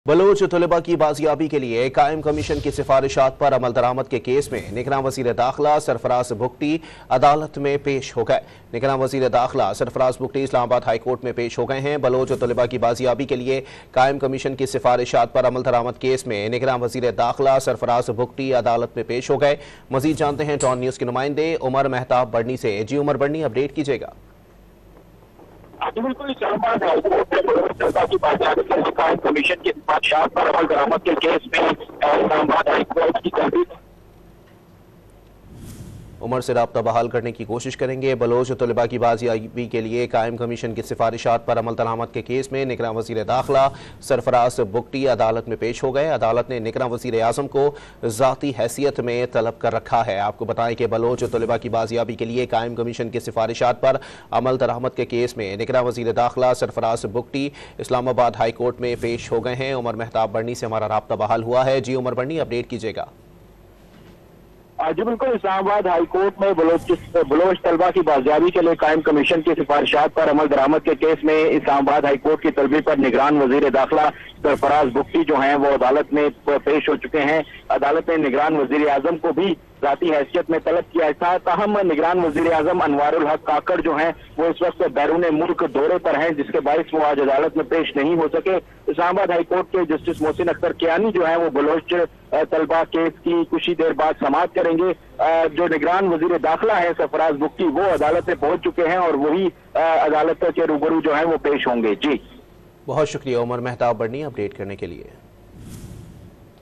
Bloch तलबा की बाजियाबी के लिए कायम कमीशन की सिफारिशात पर अमल दरामद के केस में निगरान वजीर दाखिला सरफराज बुगटी अदालत में पेश हो गए। निगरान वजीर दाखिला सरफराज बुगटी इस्लामाबाद हाई कोर्ट में पेश हो गए हैं। बलोच तलबा की बाजियाबी के लिए कायम कमीशन की सिफारिशात पर अमल दरामद केस में निगरान वजीर दाखिला सरफराज बुगटी अदालत में पेश हो गए। मजीद जानते हैं टॉन न्यूज के नुमाइंदे उमर मेहताब बढ़नी से। जी उमर बढ़नी, अपडेट कीजिएगा। बिल्कुल इस्लामाबाद की कायम कमीशन की सिफारिशात पर अमल दरामद के केस में इस्लामाबाद हाई कोर्ट की तहरीर उमर से राब्ता बहाल करने की कोशिश करेंगे। बलोच तलबा की बाजियाबी के लिए कायम कमीशन की सिफारिशात पर अमल दरामद के केस में निगरान वजीर दाखिला सरफराज बुगटी अदालत में पेश हो गए। अदालत ने निगरान वजीर आजम को ज़ाती हैसियत में तलब कर रखा है। आपको बताएं कि बलोच तलबा की बाजियाबी के लिए कायम कमीशन की सिफारिशात पर अमल दरामद के केस में निगरान वजीर दाखिला सरफराज बुगटी इस्लामाबाद हाई कोर्ट में पेश हो गए हैं। उमर मेहताब बढ़नी से हमारा राब्ता बहाल हुआ है। जी उमर बढ़नी, अपडेट कीजिएगा। जी बिल्कुल इस्लामाबाद हाई कोर्ट में बलोच तलबा की बाजियाबी के लिए कायम कमीशन की सिफारिशात पर अमल दरामद के केस में इस्लामाबाद हाई कोर्ट की तलबी पर निगरान वजीर दाखिला सरफराज बुगटी जो हैं वो अदालत में पेश हो चुके हैं। अदालत ने निगरान वजीर आजम को भी ज़ाती हैसियत में तलब किया था। ताहम निगरान वजीर आजम अनवारुल हक काकड़ जो हैं वो इस वक्त बैरून मुल्क दौरे पर हैं, जिसके बायस वो आज अदालत में पेश नहीं हो सके। इस्लामाबाद हाई कोर्ट के जस्टिस मोहसिन अख्तर कियानी जो है वो बलोच तलबा केस की कुछ ही देर बाद समाअत करेंगे। जो निगरान वजीर दाखिला है सरफराज बुगटी वो अदालत में पहुंच चुके हैं और वही अदालत के रूबरू जो है वो पेश होंगे। जी बहुत शुक्रिया उमर मेहताब बढ़नी अपडेट करने के लिए।